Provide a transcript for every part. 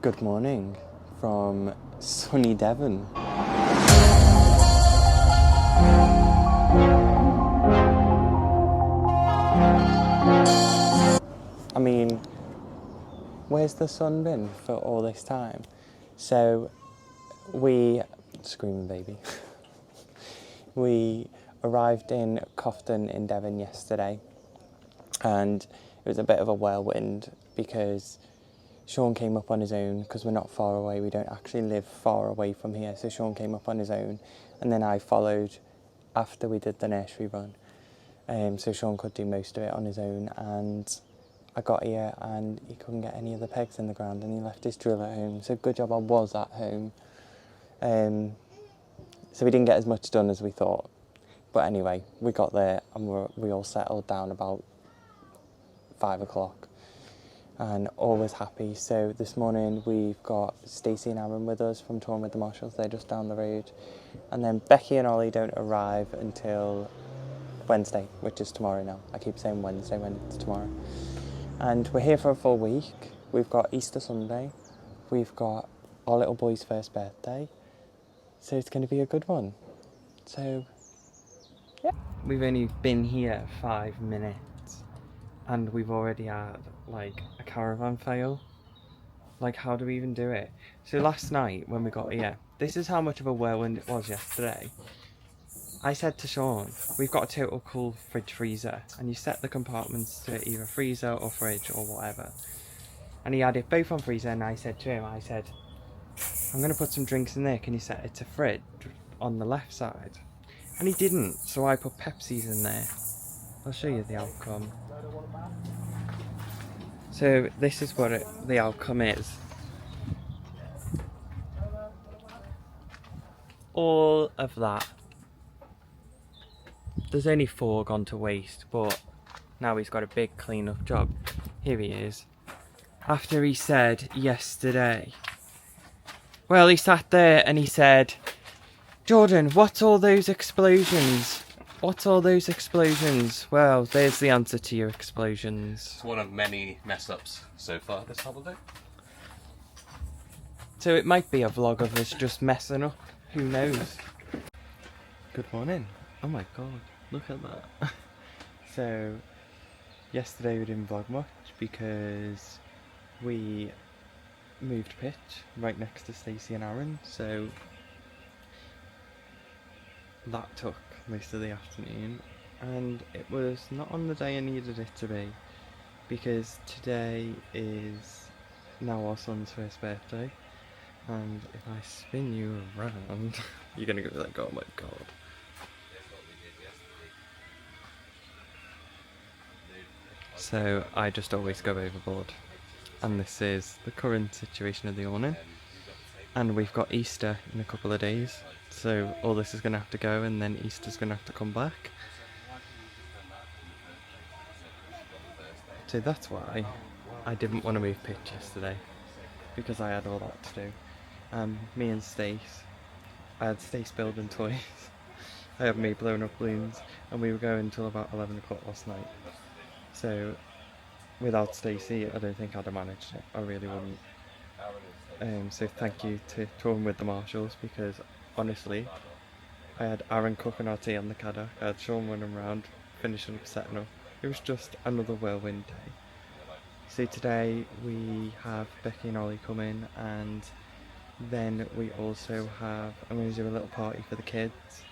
Good morning from sunny Devon. I mean, where's the sun been for all this time? So screaming baby, we arrived in Cofton in Devon yesterday, and it was a bit of a whirlwind because Sean came up on his own because we're not far away. We don't actually live far away from here. So Sean came up on his own, and then I followed after we did the nursery run. So Sean could do most of it on his own, and I got here and he couldn't get any of the pegs in the ground, and he left his drill at home. So good job I was at home. So we didn't get as much done as we thought. But anyway, we got there and we all settled down about 5 o'clock. And all was happy. So this morning we've got Stacey and Aaron with us from touring with the Marshalls. They're just down the road. And then Becky and Ollie don't arrive until Wednesday, which is tomorrow now. I keep saying Wednesday when it's tomorrow. And we're here for a full week. We've got Easter Sunday. We've got our little boy's first birthday. So it's going to be a good one. So, yeah. We've only been here 5 minutes. And we've already had, like, a caravan fail. Like, how do we even do it? So last night, when we got here, this is how much of a whirlwind it was yesterday. I said to Sean, we've got a total cool fridge freezer, and you set the compartments to either freezer or fridge or whatever. And he had it both on freezer, and I said to him, I'm going to put some drinks in there, can you set it to fridge on the left side? And he didn't, so I put Pepsis in there. I'll show you the outcome. So this is what the outcome is. All of that. There's only 4 gone to waste, but now he's got a big clean-up job. Here he is. After he said yesterday, well, he sat there and he said, Jordan, what's all those explosions? What's all those explosions? Well, there's the answer to your explosions. It's one of many mess-ups so far this holiday. So it might be a vlog of us just messing up. Who knows? Good morning. Oh my god, look at that. So, yesterday we didn't vlog much because we moved pitch right next to Stacey and Aaron. So, that took most of the afternoon, and it was not on the day I needed it to be, because today is now our son's first birthday, and if I spin you around, you're gonna go like, oh my god. So I just always go overboard, and this is the current situation of the awning, and we've got Easter in a couple of days. So all this is going to have to go, and then Easter's going to have to come back. So that's why I didn't want to move pitch yesterday, because I had all that to do. Me and Stace, I had Stace building toys, I had me blowing up balloons, and we were going until about 11 o'clock last night. So without Stacey, I don't think I'd have managed it. I really wouldn't. So thank you to touring with the Marshalls, because honestly, I had Aaron cooking our tea on the caddock, I had Sean running around, finishing up, setting up. It was just another whirlwind day. So today we have Becky and Ollie coming, and then we also have, I'm going to do a little party for the kids.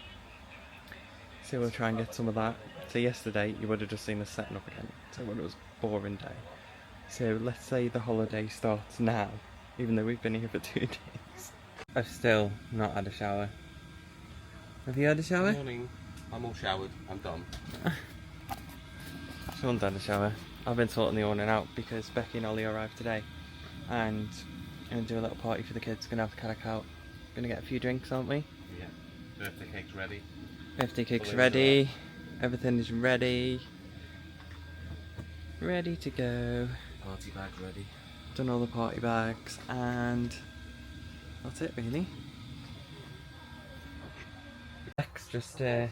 So we'll try and get some of that. So yesterday you would have just seen us setting up again, so it was a boring day. So let's say the holiday starts now, even though we've been here for 2 days. I've still not had a shower. Have you had a shower? Good morning. I'm all showered. I'm done. Sean's had a shower. I've been sorting the awning out because Becky and Ollie arrived today, and I'm going to do a little party for the kids. Going to have the caddock out. Going to get a few drinks, aren't we? Yeah. Birthday cake's ready. Birthday cake's ready. Everything is ready. Ready to go. Party bag's ready. Done all the party bags, and that's it really. Just I'm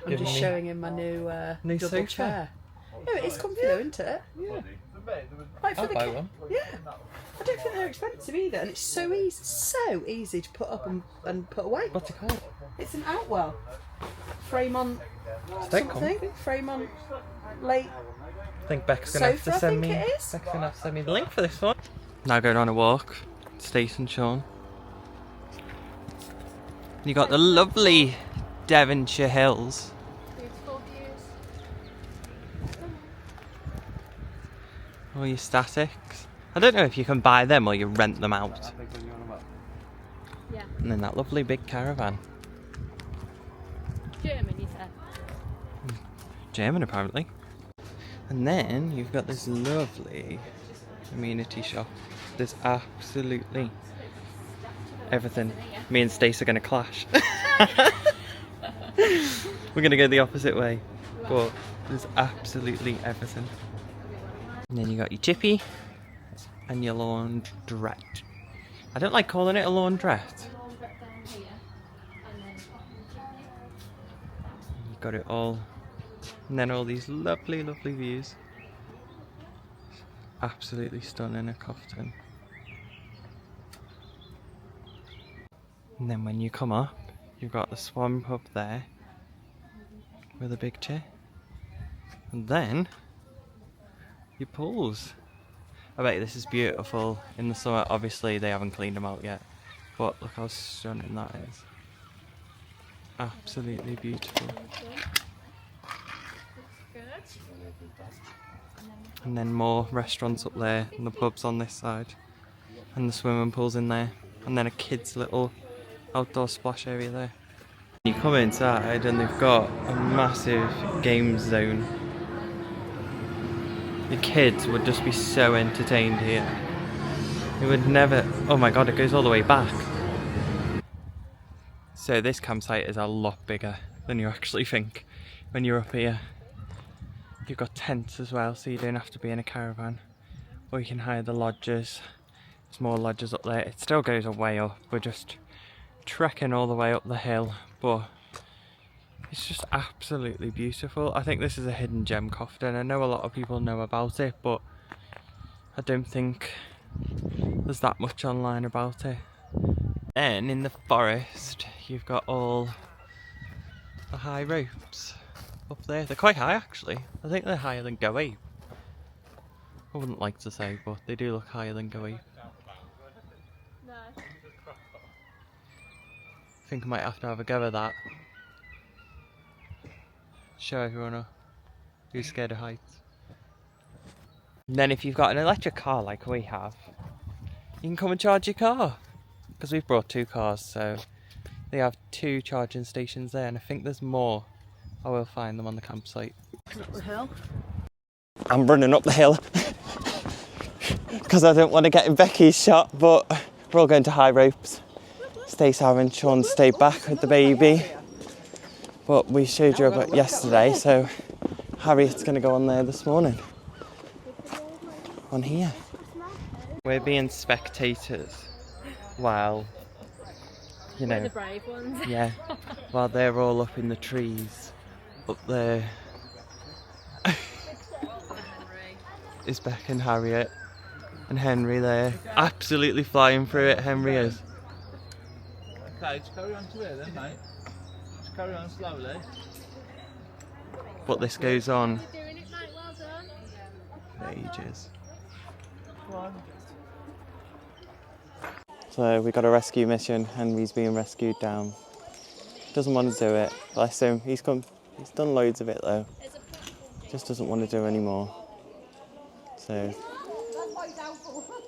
just showing him my new double sofa. chair. Yeah, it's comfy though, isn't it? Yeah. Right for I'll the buy one. Yeah. I don't think they're expensive either, and it's so easy to put up and put away. What's it called? It's an outwell. Frame on Steak something. Frame on late. I think Beck's gonna have to Sofa, send I me. think it is. Beck's gonna have to send me the link for this one. Now going on a walk, Stace and Sean. You got the lovely Devonshire hills. Beautiful views. All your statics. I don't know if you can buy them or you rent them out. Yeah. And then that lovely big caravan. German, you said. German apparently. And then you've got this lovely amenity shop. There's absolutely everything. Me and Stace are going to clash. We're going to go the opposite way. But there's absolutely everything. And then you got your chippy and your laundrette. I don't like calling it a laundrette. You've got it all. And then all these lovely, lovely views. Absolutely stunning at Cofton. And then when you come up, you've got the Swan Pub there with a big chair. And then your pools. I bet this is beautiful in the summer. Obviously they haven't cleaned them out yet, but look how stunning that is. Absolutely beautiful. And then more restaurants up there, and the pubs on this side, and the swimming pools in there, and then a kids' little outdoor splash area there. You come inside and they've got a massive games zone. The kids would just be so entertained here. They would never... Oh my god, it goes all the way back. So this campsite is a lot bigger than you actually think when you're up here. You've got tents as well, so you don't have to be in a caravan. Or you can hire the lodges. There's more lodges up there. It still goes a way up. We're just trekking all the way up the hill, but it's just absolutely beautiful. I think this is a hidden gem, Cofton. I know a lot of people know about it, but I don't think there's that much online about it. Then in the forest, you've got all the high ropes up there. They're quite high actually. I think they're higher than Go Ape. I wouldn't like to say, but they do look higher than Go Ape. No. I think I might have to have a go at that. Show everyone who's scared of heights. And then if you've got an electric car like we have, you can come and charge your car. Because we've brought 2 cars, so they have 2 charging stations there, and I think there's more. I will find them on the campsite. Up the hill. I'm running up the hill because I don't want to get in Becky's shot, but we're all going to high ropes. Stace, Aaron, Sean stayed back with the baby, but we showed you about yesterday, so Harriet's going to go on there this morning. On here. We're being spectators while, you know, We're the brave ones. yeah, while they're all up in the trees up there. Is Beck and Harriet and Henry there, absolutely flying through it. Henry is. Okay, just carry on to here then, mate. Just carry on slowly. But this goes on You're doing it, mate. Well done. for ages. So we got a rescue mission. Henry's being rescued down. Doesn't want to do it. Bless him. He's done loads of it though. Just doesn't want to do any more. So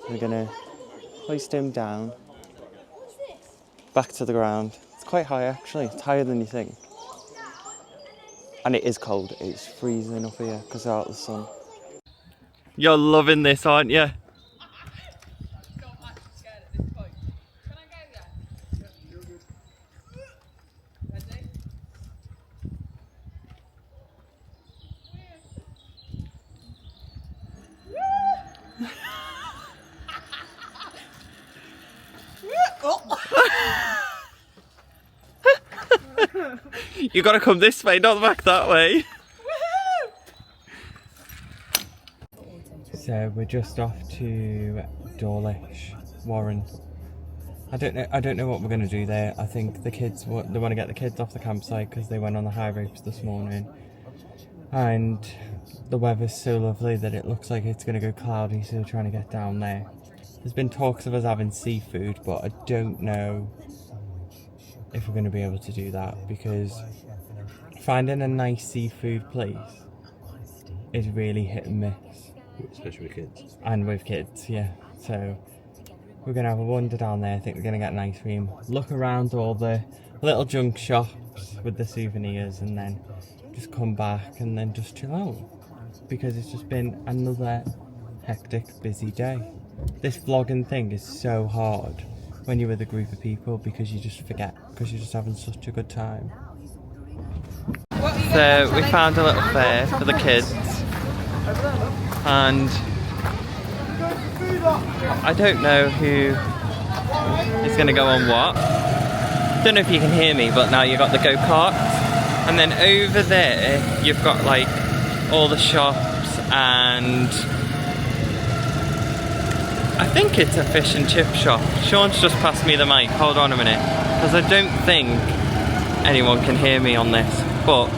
we're gonna hoist him down, back to the ground. It's quite high actually. It's higher than you think. And it is cold. It's freezing up here because they're out of the sun. You're loving this, aren't you? You gotta come this way, not back that way. So we're just off to Dawlish, Warren. I don't know what we're going to do there. I think the kids, they want to get the kids off the campsite because they went on the high ropes this morning. And the weather's so lovely that it looks like it's going to go cloudy, so we're trying to get down there. There's been talks of us having seafood, but I don't know if we're going to be able to do that, because finding a nice seafood place is really hit and miss. Especially with kids. And with kids, yeah. So we're going to have a wander down there. I think we're going to get an ice cream, look around all the little junk shops with the souvenirs, and then just come back and then just chill out, because it's just been another hectic, busy day. This vlogging thing is so hard when you're with a group of people, because you just forget, because you're just having such a good time. So we found a little fair for the kids, and I don't know who is going to go on what. Don't know if you can hear me, but now you've got the go-karts, and then over there you've got like all the shops, and I think it's a fish and chip shop. Sean's just passed me the mic. Hold on a minute, because I don't think anyone can hear me on this, but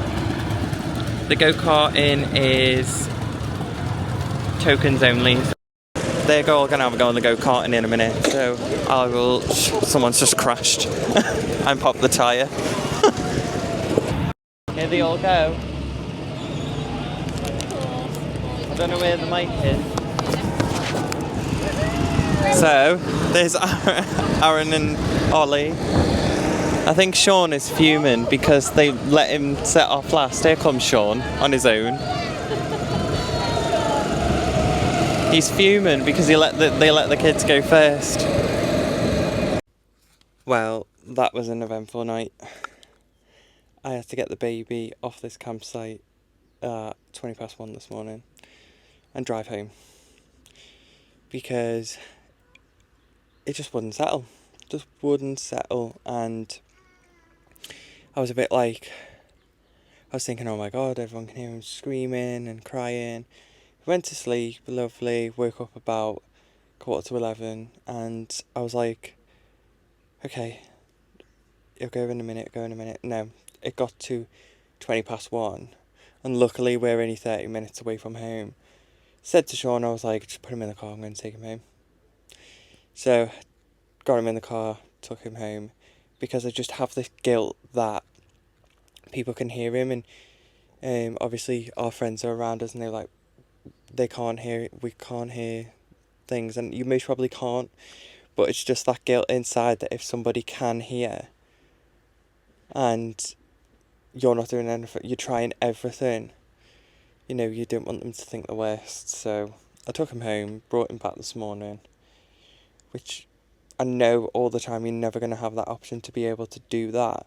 the go-karting is tokens only. They're all gonna have a go on the go-karting in a minute, so I will. Someone's just crashed and popped the tyre. Here they all go. I don't know where the mic is. So there's Aaron and Ollie. I think Sean is fuming because they let him set off last. Here comes Sean on his own. He's fuming because they let the kids go first. Well, that was an eventful night. I had to get the baby off this campsite at 1:20 this morning and drive home, because it just wouldn't settle. Just wouldn't settle, and I was a bit like, I was thinking, oh my god, everyone can hear him screaming and crying. Went to sleep, lovely, woke up about 11:15, and I was like, okay, it'll go in a minute. No, it got to 1:20, and luckily we're only 30 minutes away from home. Said to Sean, I was like, just put him in the car, I'm going to take him home. So, got him in the car, took him home, because I just have this guilt that people can hear him, and obviously our friends are around us, and they're like, we can't hear things, and you most probably can't, but it's just that guilt inside that if somebody can hear and you're not doing anything, you're trying everything, you know, you don't want them to think the worst. So I took him home, brought him back this morning, which I know all the time you're never going to have that option to be able to do that,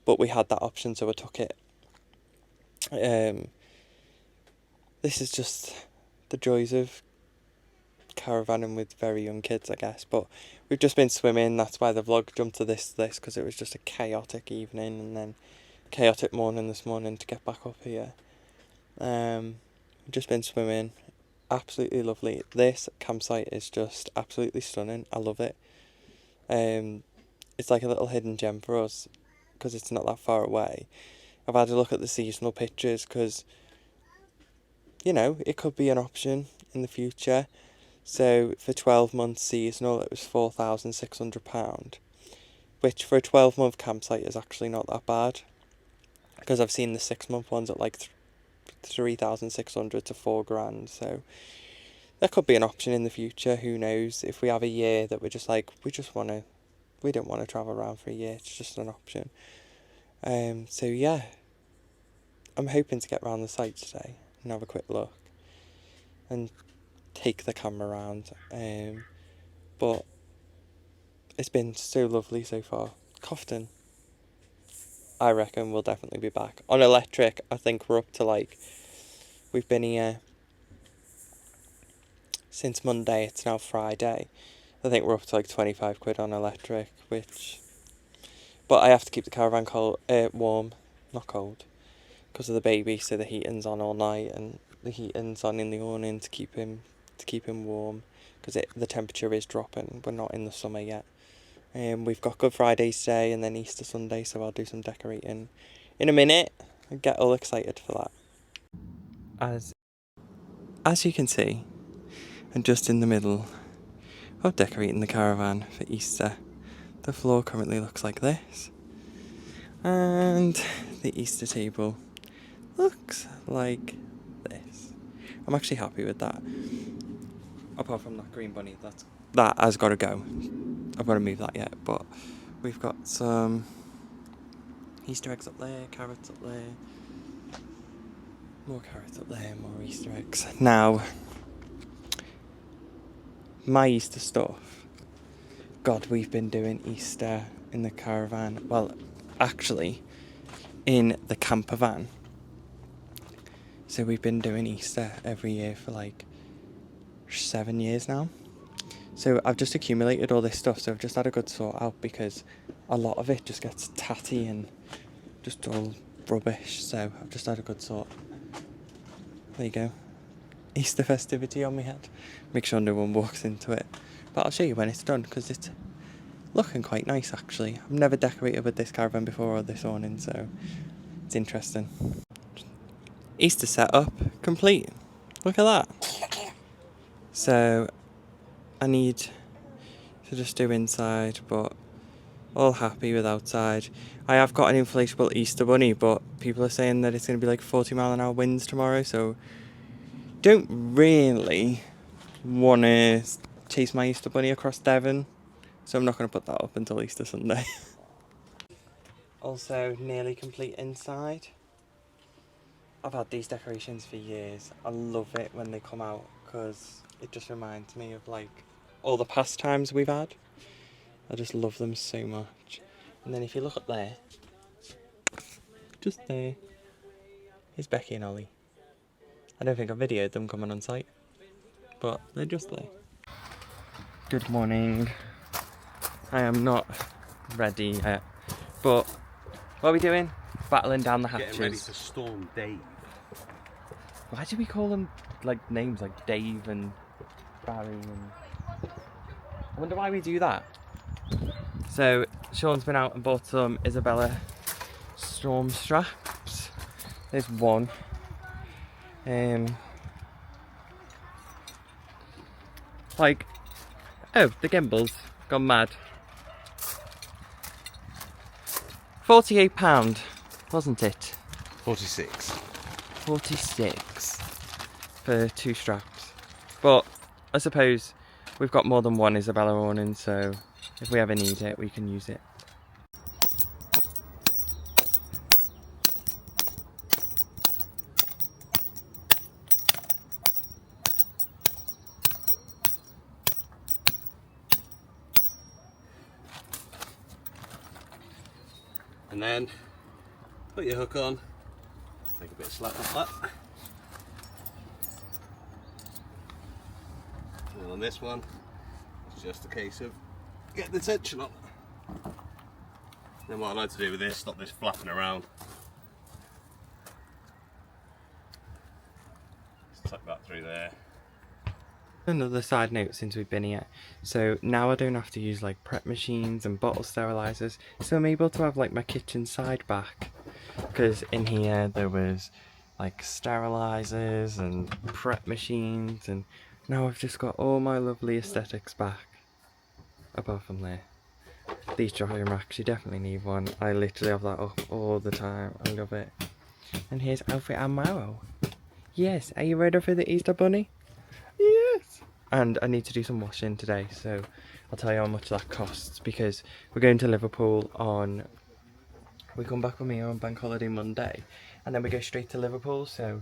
but we had that option, so I took it. This is just the joys of caravanning with very young kids, I guess. But we've just been swimming. That's why the vlog jumped to this, because it was just a chaotic evening, and then chaotic morning this morning to get back up here. We've just been swimming. Absolutely lovely. This campsite is just absolutely stunning. I love it. It's like a little hidden gem for us, because it's not that far away. I've had a look at the seasonal pictures, because, you know, it could be an option in the future. So for 12 months seasonal, it was £4,600, which for a 12-month campsite is actually not that bad, because I've seen the 6-month ones at like 3,600 to £4,000. So that could be an option in the future. Who knows? If we have a year that we're just like, we don't want to travel around for a year, it's just an option. So yeah, I'm hoping to get around the site today and have a quick look and take the camera around. But it's been so lovely so far. Cofton, I reckon we'll definitely be back. On electric, I think we're up to like, we've been here since Monday, it's now Friday. I think we're up to like 25 quid on electric, but I have to keep the caravan warm, not cold, because of the baby, so the heating's on all night, and the heating's on in the morning to keep him warm, because the temperature is dropping. We're not in the summer yet. We've got Good Friday today and then Easter Sunday, so I'll do some decorating in a minute. I get all excited for that. As you can see, I'm just in the middle of decorating the caravan for Easter. The floor currently looks like this, and the Easter table looks like this. I'm actually happy with that. Apart from that green bunny, that has got to go. I've got to move that yet, but we've got some Easter eggs up there, carrots up there, more carrots up there, more Easter eggs. Now, my Easter stuff. God, we've been doing Easter in the caravan. Well, actually, in the camper van. So we've been doing Easter every year for like 7 years now. So I've just accumulated all this stuff, so I've just had a good sort out because a lot of it just gets tatty and just all rubbish, so I've just had a good sort. There you go. Easter festivity on my head. Make sure no one walks into it. But I'll show you when it's done because it's looking quite nice actually. I've never decorated with this caravan before or this awning, so it's interesting. Easter setup complete. Look at that. So I need to just do inside, but all happy with outside. I have got an inflatable Easter bunny, but people are saying that it's going to be like 40-mile-an-hour winds tomorrow, so don't really want to chase my Easter bunny across Devon, so I'm not going to put that up until Easter Sunday. Also nearly complete inside. I've had these decorations for years. I love it when they come out because it just reminds me of like all the past times we've had. I just love them so much. And then if you look up there, just there, is Becky and Ollie. I don't think I videoed them coming on site, but they're just there. Good morning. I am not ready yet, but what are we doing? Battling down the hatches. Getting ready for Storm Dave. Why do we call them like names like Dave and Barry and... I wonder why we do that. So Sean's been out and bought some Isabella storm straps. There's one. Like, oh, the gimbals gone mad. £48, wasn't it? 46. 46 for 2 straps. But I suppose we've got more than one Isabella awning, so if we ever need it, we can use it. And then put your hook on. Take a bit of slack off that. And on this one, it's just a case of getting the tension on. Then what I like to do with this, stop this flapping around. Just tuck that through there. Another side note since we've been here, so now I don't have to use like prep machines and bottle sterilizers, so I'm able to have like my kitchen side back, because in here there was like sterilizers and prep machines, and now I've just got all my lovely aesthetics back, apart from there. These drying racks, you definitely need one. I literally have that up all the time. I love it. And here's outfit and Marrow. Yes, are you ready for the Easter bunny? Yes! And I need to do some washing today, so I'll tell you how much that costs, because we're going to Liverpool on... We come back with me on Bank Holiday Monday, and then we go straight to Liverpool, so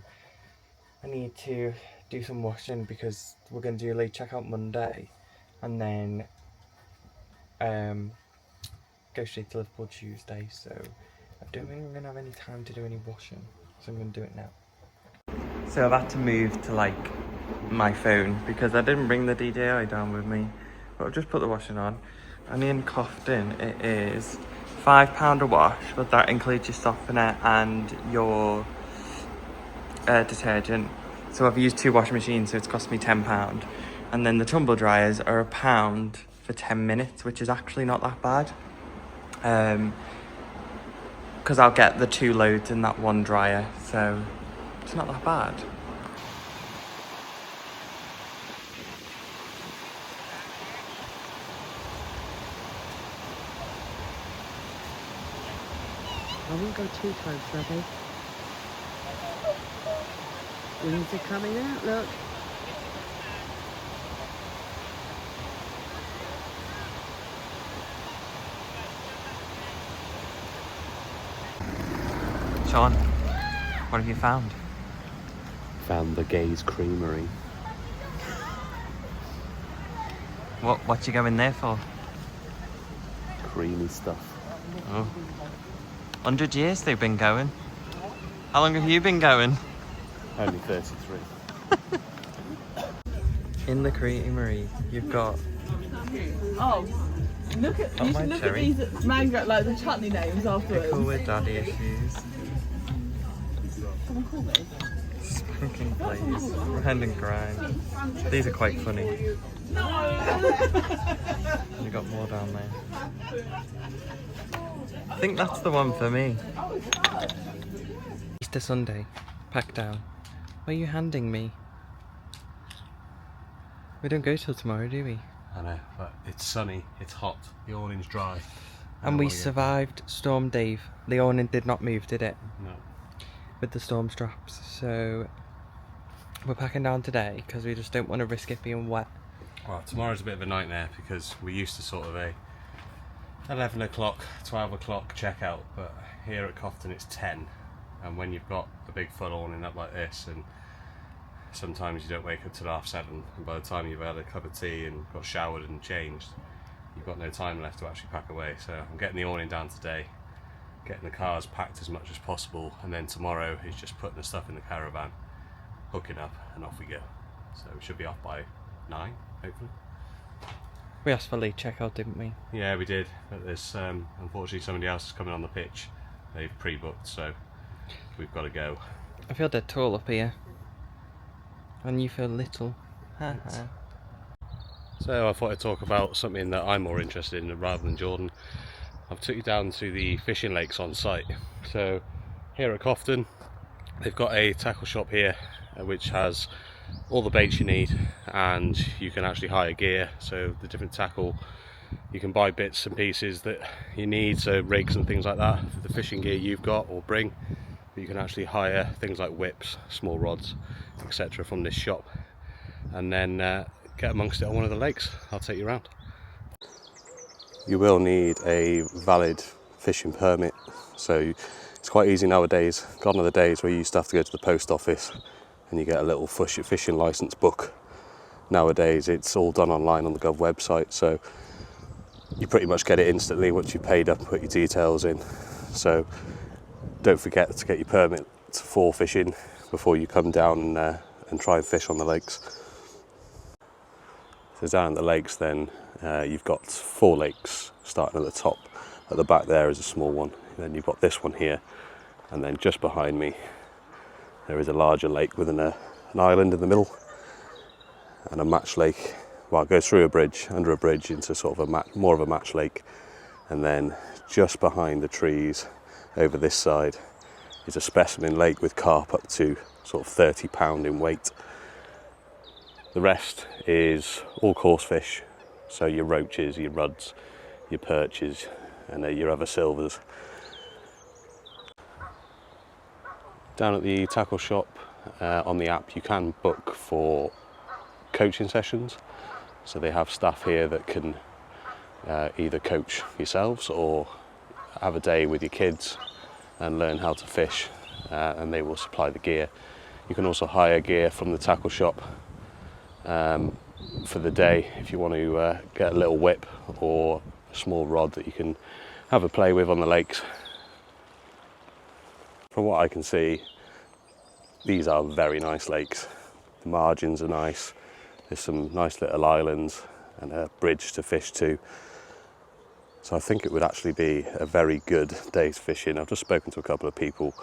I need to do some washing because we're going to do a late checkout Monday, and then go straight to Liverpool Tuesday, so I don't think I'm going to have any time to do any washing, so I'm going to do it now. So I've had to move to like my phone because I didn't bring the DJI down with me, but I've just put the washing on. And in Cofton it is £5 a wash, but that includes your softener and your detergent. So I've used 2 washing machines, so it's cost me £10. And then the tumble dryers are £1 for 10 minutes, which is actually not that bad. Because I'll get the 2 loads in that one dryer, so it's not that bad. I won't go too close, lovey. Wings are coming out, look. Sean, what have you found? Found the Gaze Creamery. What you going there for? Creamy stuff. Oh. 100 years they've been going. How long have you been going? Only 33. In the creamery, you've got Oh, look at Oh, you my should look cherry. at these mango like the chutney names afterwards. pickle with daddy issues, Someone call me. spanking plays, grind and grind. These are quite funny. You got more down there. I think that's the one for me. Easter Sunday, pack down. What are you handing me? We don't go till tomorrow, do we? I know, but it's sunny, it's hot, the awning's dry. And we survived Storm Dave. The awning did not move, did it? No. With the storm straps. So we're packing down today because we just don't want to risk it being wet. Well, tomorrow's a bit of a nightmare because we used to sort of a 11 o'clock, 12 o'clock checkout, but here at Cofton it's 10. And when you've got a big full awning up like this, and sometimes you don't wake up till 7:30, and by the time you've had a cup of tea and got showered and changed, you've got no time left to actually pack away. So I'm getting the awning down today, getting the cars packed as much as possible, and then tomorrow is just putting the stuff in the caravan, hooking up, and off we go. So we should be off by 9, hopefully. We asked for late checkout, didn't we? Yeah, we did, but there's unfortunately somebody else is coming on the pitch. They've pre-booked, so we've got to go. I feel dead tall up here. And you feel little. Ha ha. So I thought I'd talk about something that I'm more interested in rather than Jordan. I've took you down to the fishing lakes on site. So here at Cofton, they've got a tackle shop here which has all the baits you need, and you can actually hire gear. So the different tackle, you can buy bits and pieces that you need, so rigs and things like that for the fishing gear you've got or bring. But you can actually hire things like whips, small rods, etc. from this shop, and then get amongst it on one of the lakes. I'll take you around. You will need a valid fishing permit, so it's quite easy nowadays. Gone are the days where you used to have to go to the post office and you get a little fishing licence book. Nowadays it's all done online on the Gov website, so you pretty much get it instantly once you've paid up and put your details in. So don't forget to get your permit for fishing before you come down and try and fish on the lakes. So down at the lakes then, you've got 4 lakes starting at the top. At the back there is a small one. Then you've got this one here, and then just behind me there is a larger lake with an island in the middle, and a match lake. Well, it goes through a bridge, under a bridge, into sort of more of a match lake, and then just behind the trees over this side is a specimen lake with carp up to sort of 30 pound in weight. The rest is all coarse fish, so your roaches, your ruds, your perches, and your other silvers. Down at the tackle shop on the app, you can book for coaching sessions. So they have staff here that can either coach yourselves or have a day with your kids and learn how to fish, and they will supply the gear. You can also hire gear from the tackle shop for the day if you want to get a little whip or a small rod that you can have a play with on the lakes. From what I can see, these are very nice lakes. The margins are nice. There's some nice little islands and a bridge to fish to. So I think it would actually be a very good day's fishing. I've just spoken to a couple of people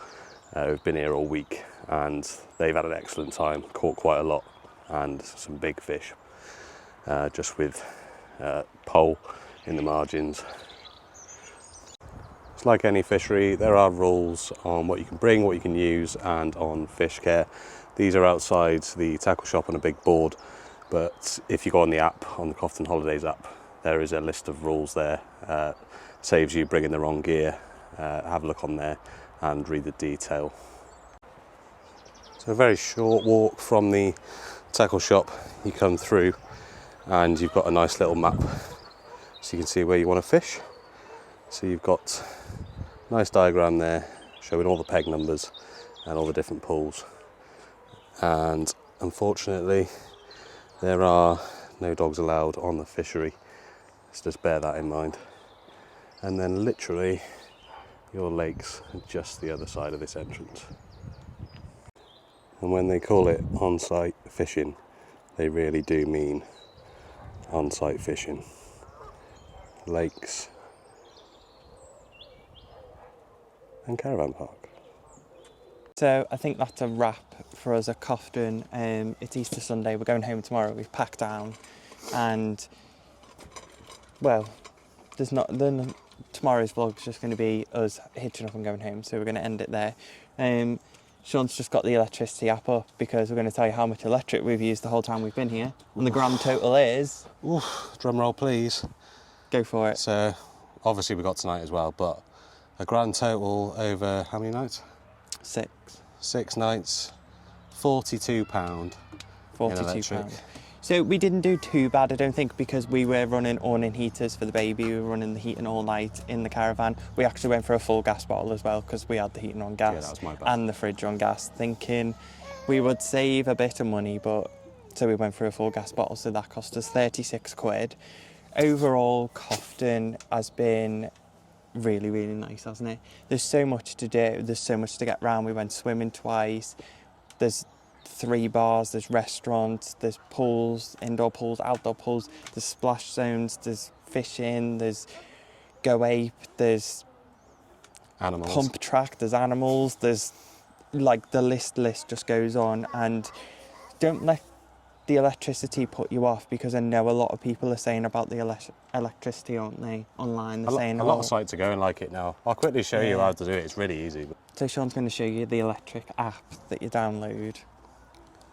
who've been here all week, and they've had an excellent time, caught quite a lot and some big fish. just with pole in the margins. It's like any fishery, there are rules on what you can bring, what you can use, and on fish care. These are outside the tackle shop on a big board, but if you go on the app, on the Cofton Holidays app, there is a list of rules there. Saves you bringing the wrong gear. Have a look on there and read the detail. So a very short walk from the tackle shop, you come through and you've got a nice little map so you can see where you want to fish. So you've got a nice diagram there showing all the peg numbers and all the different pools. And unfortunately there are no dogs allowed on the fishery, so just bear that in mind. And then literally your lakes are just the other side of this entrance. And when they call it on-site fishing, they really do mean on-site fishing. Lakes and caravan park. So I think that's a wrap for us at Cofton. It's Easter Sunday, we're going home tomorrow, we've packed down, and well, tomorrow's vlog's just going to be us hitching up and going home, so we're going to end it there. Sean's just got the electricity app up because we're going to tell you how much electric we've used the whole time we've been here, and the grand total is... Oof, drum roll please. Go for it. So obviously we got tonight as well, but a grand total over how many nights? 6. 6 nights, £42 in electric. £42. So we didn't do too bad, I don't think, because we were running awning heaters for the baby. We were running the heating all night in the caravan. We actually went for a full gas bottle as well because we had the heating on gas, Yeah, that was my bad. and the fridge on gas, thinking we would save a bit of money, but so we went for a full gas bottle, so that cost us 36 quid. Overall, Cofton has been really, really nice, hasn't it? There's so much to do, there's so much to get round. We went swimming twice, there's 3 bars, there's restaurants, there's pools, indoor pools, outdoor pools, there's splash zones, there's fishing, there's go ape, there's Animals. pump track, there's animals, there's like the list just goes on. And don't let the electricity put you off, because I know a lot of people are saying about the electricity, aren't they, online? They're saying a lot of sites are going like it now. I'll quickly show you how to do it, it's really easy. So Sean's going to show you the electric app that you download.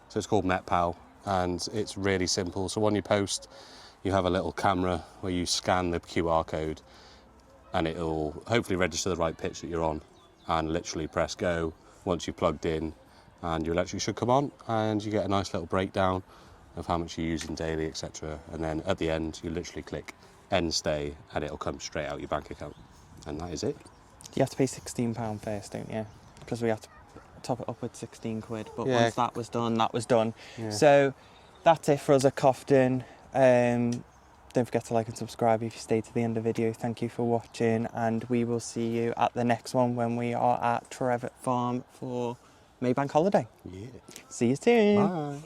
So it's called MetPal, and it's really simple. So when you post, you have a little camera where you scan the QR code, and it'll hopefully register the right pitch that you're on, and literally press go once you've plugged in, and your electric should come on, and you get a nice little breakdown of how much you're using daily, etc. And then at the end, you literally click end stay, and it'll come straight out your bank account, and that is it. You have to pay £16 first, don't you? Because we have to top it up with 16 quid, but Yeah. once that was done, that was done. Yeah. So that's it for us at Cofton. Don't forget to like and subscribe if you stay to the end of the video. Thank you for watching, and we will see you at the next one when we are at Caravan Farm for Maybank holiday. Yeah. See you soon. Bye.